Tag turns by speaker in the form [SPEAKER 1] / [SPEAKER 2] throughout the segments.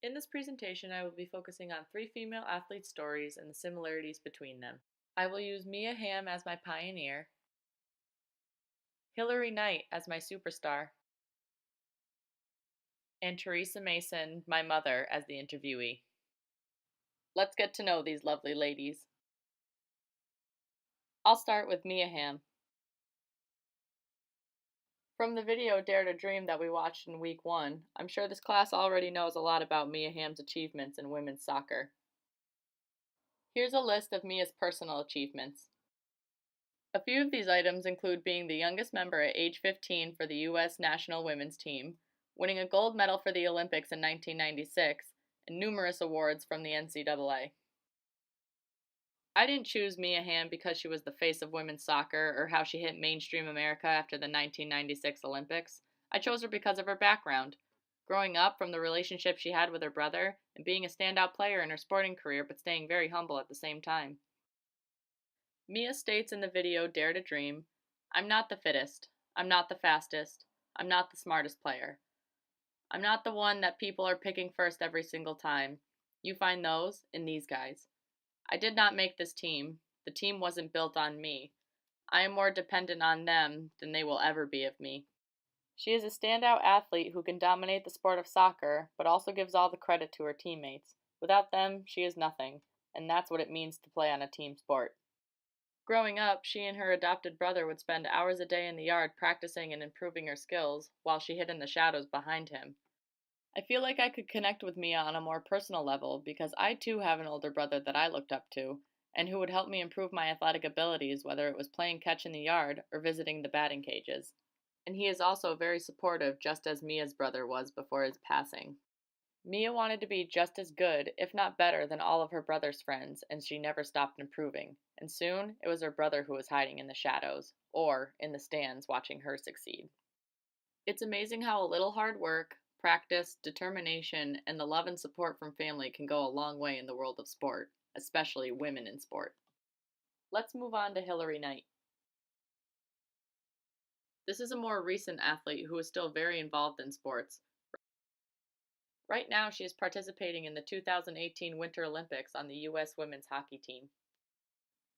[SPEAKER 1] In this presentation, I will be focusing on 3 female athlete stories and the similarities between them. I will use Mia Hamm as my pioneer, Hilary Knight as my superstar, and Teresa Mason, my mother, as the interviewee. Let's get to know these lovely ladies. I'll start with Mia Hamm. From the video Dare to Dream that we watched in week 1, I'm sure this class already knows a lot about Mia Hamm's achievements in women's soccer. Here's a list of Mia's personal achievements. A few of these items include being the youngest member at age 15 for the U.S. national women's team, winning a gold medal for the Olympics in 1996, and numerous awards from the NCAA. I didn't choose Mia Hamm because she was the face of women's soccer or how she hit mainstream America after the 1996 Olympics. I chose her because of her background. Growing up, from the relationship she had with her brother, and being a standout player in her sporting career but staying very humble at the same time. Mia states in the video Dare to Dream, "I'm not the fittest. I'm not the fastest. I'm not the smartest player. I'm not the one that people are picking first every single time. You find those in these guys. I did not make this team. The team wasn't built on me. I am more dependent on them than they will ever be of me." She is a standout athlete who can dominate the sport of soccer, but also gives all the credit to her teammates. Without them, she is nothing, and that's what it means to play on a team sport. Growing up, she and her adopted brother would spend hours a day in the yard practicing and improving her skills, while she hid in the shadows behind him. I feel like I could connect with Mia on a more personal level because I too have an older brother that I looked up to, and who would help me improve my athletic abilities, whether it was playing catch in the yard or visiting the batting cages. And he is also very supportive, just as Mia's brother was before his passing. Mia wanted to be just as good, if not better, than all of her brother's friends, and she never stopped improving. And soon, it was her brother who was hiding in the shadows, or in the stands watching her succeed. It's amazing how a little hard work, practice, determination, and the love and support from family can go a long way in the world of sport, especially women in sport. Let's move on to Hilary Knight. This is a more recent athlete who is still very involved in sports. Right now, she is participating in the 2018 Winter Olympics on the U.S. women's hockey team.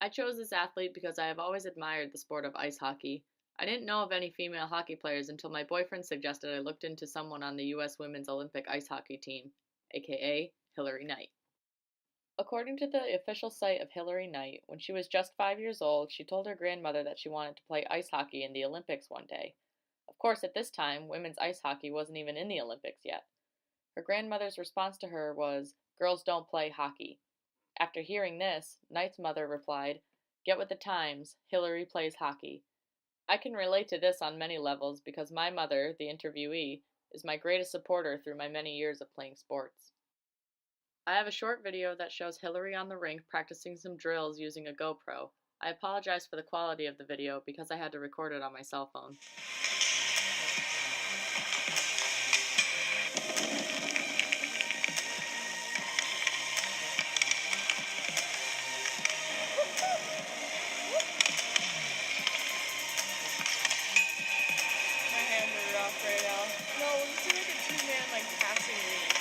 [SPEAKER 1] I chose this athlete because I have always admired the sport of ice hockey. I didn't know of any female hockey players until my boyfriend suggested I looked into someone on the U.S. women's Olympic ice hockey team, aka Hilary Knight. According to the official site of Hilary Knight, when she was just 5 years old, she told her grandmother that she wanted to play ice hockey in the Olympics one day. Of course, at this time, women's ice hockey wasn't even in the Olympics yet. Her grandmother's response to her was, "Girls don't play hockey." After hearing this, Knight's mother replied, "Get with the times, Hilary plays hockey." I can relate to this on many levels because my mother, the interviewee, is my greatest supporter through my many years of playing sports. I have a short video that shows Hilary on the rink practicing some drills using a GoPro. I apologize for the quality of the video because I had to record it on my cell phone.
[SPEAKER 2] My hands are rough right now. No, let's do like a two-man like passing lead.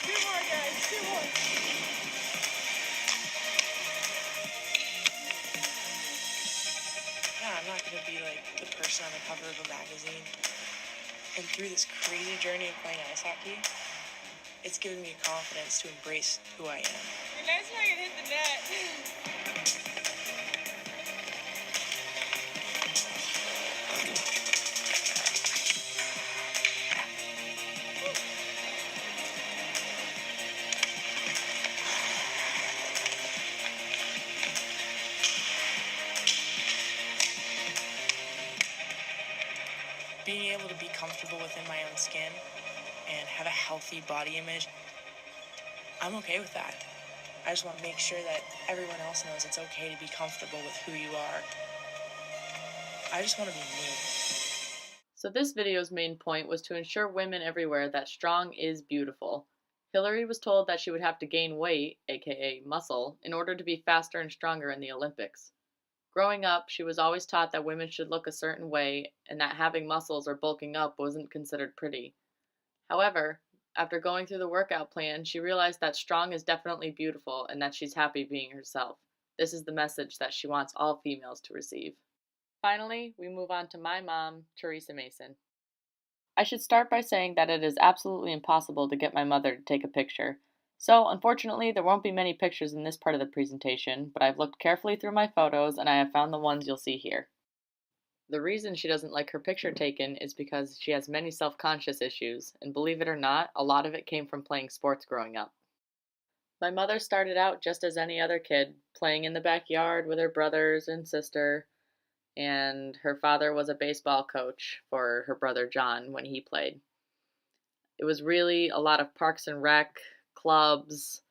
[SPEAKER 2] Two more guys, two more. Yeah, I'm not gonna be like the person on the cover of a magazine. And through this crazy journey of playing ice hockey, it's given me confidence to embrace who I am. You're nice when I can hit the net. Being able to be comfortable within my own skin and have a healthy body image, I'm okay with that. I just want to make sure that everyone else knows it's okay to be comfortable with who you are. I just want to be me.
[SPEAKER 1] So this video's main point was to ensure women everywhere that strong is beautiful. Hillary was told that she would have to gain weight, aka muscle, in order to be faster and stronger in the Olympics. Growing up, she was always taught that women should look a certain way and that having muscles or bulking up wasn't considered pretty. However, after going through the workout plan, she realized that strong is definitely beautiful and that she's happy being herself. This is the message that she wants all females to receive. Finally, we move on to my mom, Teresa Mason. I should start by saying that it is absolutely impossible to get my mother to take a picture. So, unfortunately, there won't be many pictures in this part of the presentation, but I've looked carefully through my photos and I have found the ones you'll see here. The reason she doesn't like her picture taken is because she has many self-conscious issues, and believe it or not, a lot of it came from playing sports growing up. My mother started out just as any other kid, playing in the backyard with her brothers and sister, and her father was a baseball coach for her brother John when he played. It was really a lot of parks and rec, clubs,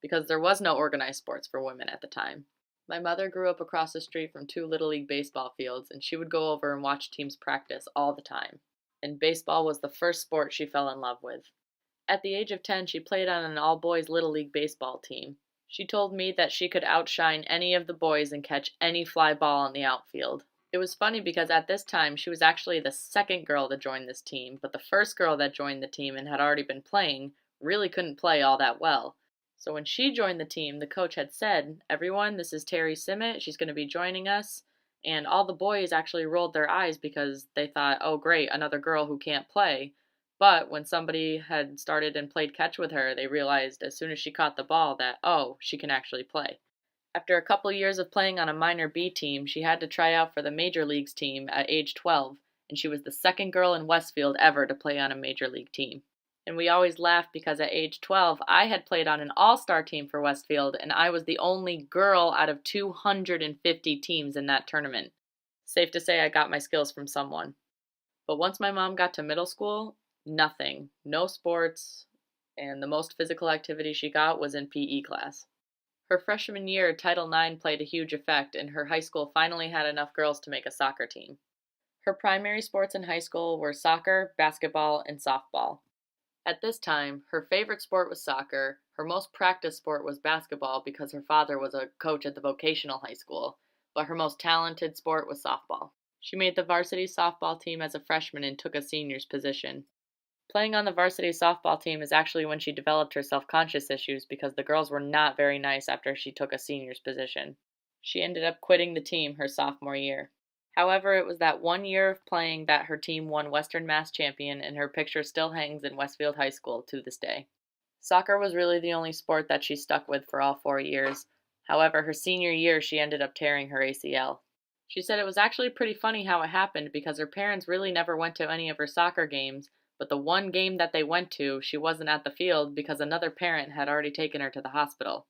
[SPEAKER 1] because there was no organized sports for women at the time. My mother grew up across the street from two Little League baseball fields, and she would go over and watch teams practice all the time. And baseball was the first sport she fell in love with. At the age of 10, she played on an all-boys Little League baseball team. She told me that she could outshine any of the boys and catch any fly ball in the outfield. It was funny because at this time, she was actually the second girl to join this team, but the first girl that joined the team and had already been playing really couldn't play all that well. So when she joined the team, the coach had said, "Everyone, this is Terry Simmet. She's going to be joining us." And all the boys actually rolled their eyes because they thought, "Oh, great, another girl who can't play." But when somebody had started and played catch with her, they realized as soon as she caught the ball that, oh, she can actually play. After a couple years of playing on a minor B team, she had to try out for the major leagues team at age 12, and she was the second girl in Westfield ever to play on a major league team. And we always laugh because at age 12, I had played on an all-star team for Westfield, and I was the only girl out of 250 teams in that tournament. Safe to say I got my skills from someone. But once my mom got to middle school, nothing. No sports, and the most physical activity she got was in PE class. Her freshman year, Title IX played a huge effect, and her high school finally had enough girls to make a soccer team. Her primary sports in high school were soccer, basketball, and softball. At this time, her favorite sport was soccer, her most practiced sport was basketball because her father was a coach at the vocational high school, but her most talented sport was softball. She made the varsity softball team as a freshman and took a senior's position. Playing on the varsity softball team is actually when she developed her self-conscious issues because the girls were not very nice after she took a senior's position. She ended up quitting the team her sophomore year. However, it was that 1 year of playing that her team won Western Mass Champion, and her picture still hangs in Westfield High School to this day. Soccer was really the only sport that she stuck with for all 4 years. However, her senior year she ended up tearing her ACL. She said it was actually pretty funny how it happened because her parents really never went to any of her soccer games, but the one game that they went to, she wasn't at the field because another parent had already taken her to the hospital.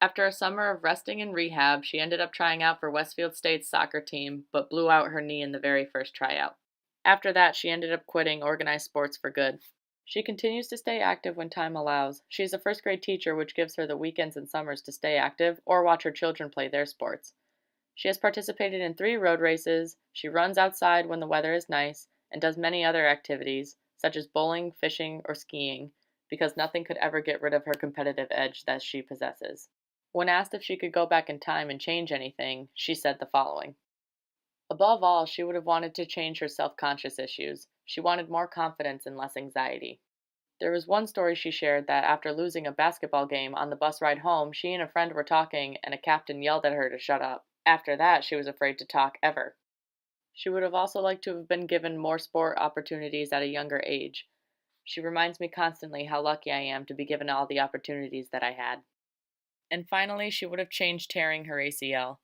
[SPEAKER 1] After a summer of resting and rehab, she ended up trying out for Westfield State's soccer team, but blew out her knee in the very first tryout. After that, she ended up quitting organized sports for good. She continues to stay active when time allows. She is a first grade teacher, which gives her the weekends and summers to stay active or watch her children play their sports. She has participated in 3 road races, she runs outside when the weather is nice, and does many other activities, such as bowling, fishing, or skiing, because nothing could ever get rid of her competitive edge that she possesses. When asked if she could go back in time and change anything, she said the following. Above all, she would have wanted to change her self-conscious issues. She wanted more confidence and less anxiety. There was one story she shared that after losing a basketball game on the bus ride home, she and a friend were talking and a captain yelled at her to shut up. After that, she was afraid to talk ever. She would have also liked to have been given more sport opportunities at a younger age. She reminds me constantly how lucky I am to be given all the opportunities that I had. And finally, she would have changed tearing her ACL.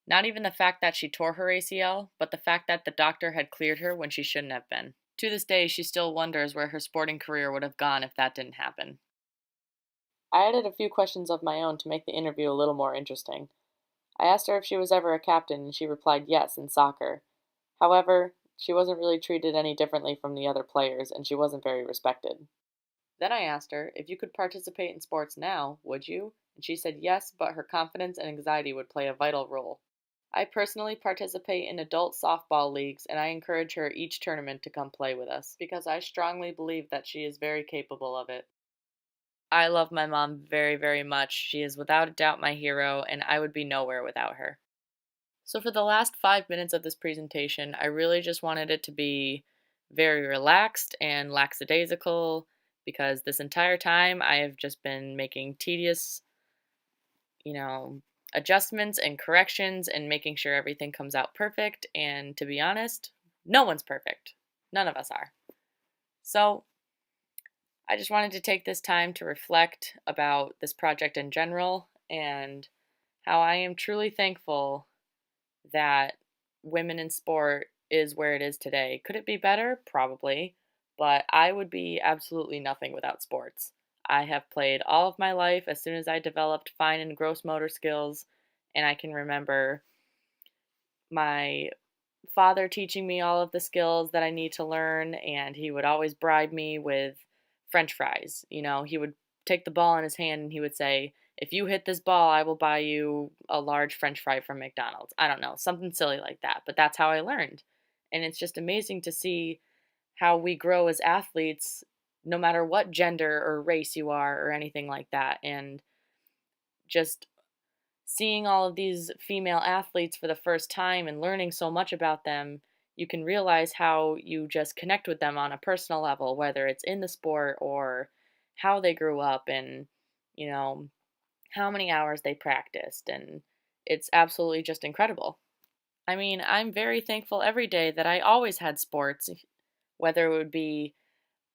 [SPEAKER 1] Not even the fact that she tore her ACL, but the fact that the doctor had cleared her when she shouldn't have been. To this day, she still wonders where her sporting career would have gone if that didn't happen. I added a few questions of my own to make the interview a little more interesting. I asked her if she was ever a captain, and she replied yes in soccer. However, she wasn't really treated any differently from the other players, and she wasn't very respected. Then I asked her, if you could participate in sports now, would you? And she said yes, but her confidence and anxiety would play a vital role. I personally participate in adult softball leagues, and I encourage her each tournament to come play with us, because I strongly believe that she is very capable of it. I love my mom very, very much. She is without a doubt my hero, and I would be nowhere without her. So, for the last 5 minutes of this presentation, I really just wanted it to be very relaxed and lackadaisical because this entire time I have just been making tedious, you know, adjustments and corrections and making sure everything comes out perfect. And to be honest, no one's perfect. None of us are. So, I just wanted to take this time to reflect about this project in general and how I am truly thankful that women in sport is where it is today. Could it be better? Probably. But I would be absolutely nothing without sports. I have played all of my life as soon as I developed fine and gross motor skills, and I can remember my father teaching me all of the skills that I need to learn, and he would always bribe me with French fries. He would take the ball in his hand and he would say, "If you hit this ball, I will buy you a large French fry from McDonald's." I don't know, something silly like that, but that's how I learned. And it's just amazing to see how we grow as athletes, no matter what gender or race you are or anything like that. And just seeing all of these female athletes for the first time and learning so much about them, you can realize how you just connect with them on a personal level, whether it's in the sport or how they grew up and, you know, how many hours they practiced. And it's absolutely just incredible. I mean, I'm very thankful every day that I always had sports, whether it would be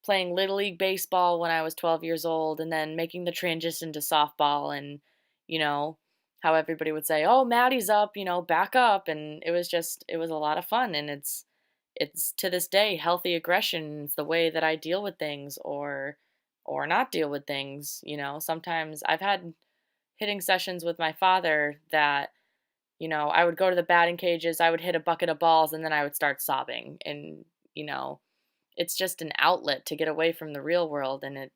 [SPEAKER 1] playing Little League Baseball when I was 12 years old and then making the transition to softball and, you know, how everybody would say, "Oh, Maddie's up, back up." And it was a lot of fun. And it's to this day healthy aggression. It's the way that I deal with things or not deal with things. Sometimes I've had hitting sessions with my father that, I would go to the batting cages, I would hit a bucket of balls, and then I would start sobbing. And, you know, it's just an outlet to get away from the real world. And it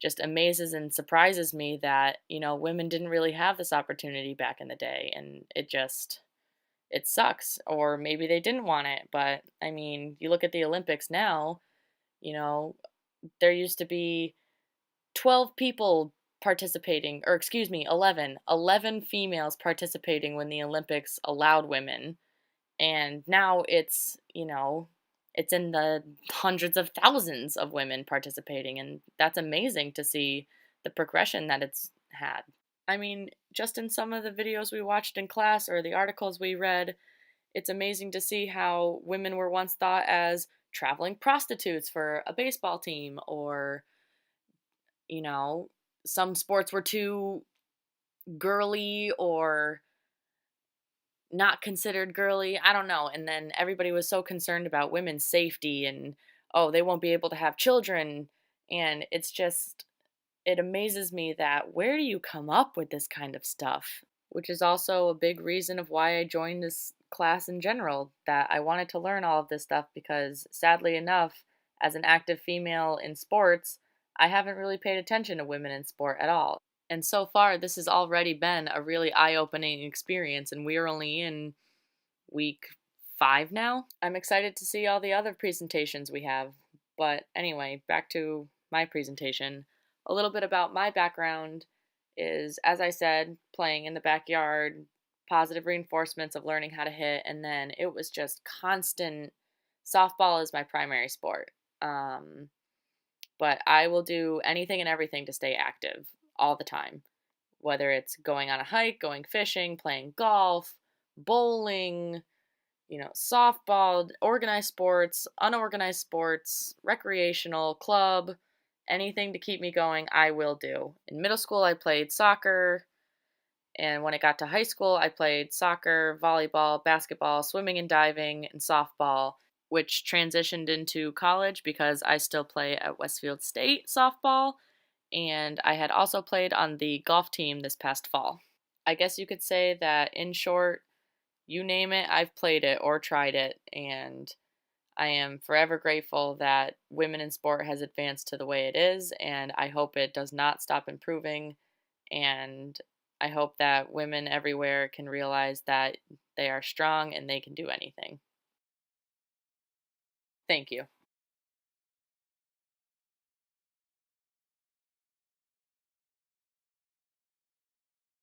[SPEAKER 1] just amazes and surprises me that, women didn't really have this opportunity back in the day. And it sucks. Or maybe they didn't want it. But I mean, you look at the Olympics now, you know, there used to be 12 people participating, or excuse me, 11 females participating when the Olympics allowed women. And now it's in the hundreds of thousands of women participating. And that's amazing to see the progression that it's had. I mean, just in some of the videos we watched in class or the articles we read, it's amazing to see how women were once thought as traveling prostitutes for a baseball team, or you know, some sports were too girly or not considered girly. I don't know. And then everybody was so concerned about women's safety and, oh, they won't be able to have children. And it amazes me that where do you come up with this kind of stuff? Which is also a big reason of why I joined this class in general, that I wanted to learn all of this stuff because sadly enough, as an active female in sports, I haven't really paid attention to women in sport at all. And so far, this has already been a really eye opening experience, and we're only in week 5 now. I'm excited to see all the other presentations we have. But anyway, back to my presentation. A little bit about my background is, as I said, playing in the backyard, positive reinforcements of learning how to hit, and then it was just constant. Softball is my primary sport. But I will do anything and everything to stay active all the time, whether it's going on a hike, going fishing, playing golf, bowling, softball, organized sports, unorganized sports, recreational, club, anything to keep me going, I will do. In middle school, I played soccer. And when it got to high school, I played soccer, volleyball, basketball, swimming and diving, and softball, which transitioned into college because I still play at Westfield State softball. And I had also played on the golf team this past fall. I guess you could say that, in short, you name it, I've played it or tried it. And I am forever grateful that women in sport has advanced to the way it is. And I hope it does not stop improving. And I hope that women everywhere can realize that they are strong and they can do anything. Thank you.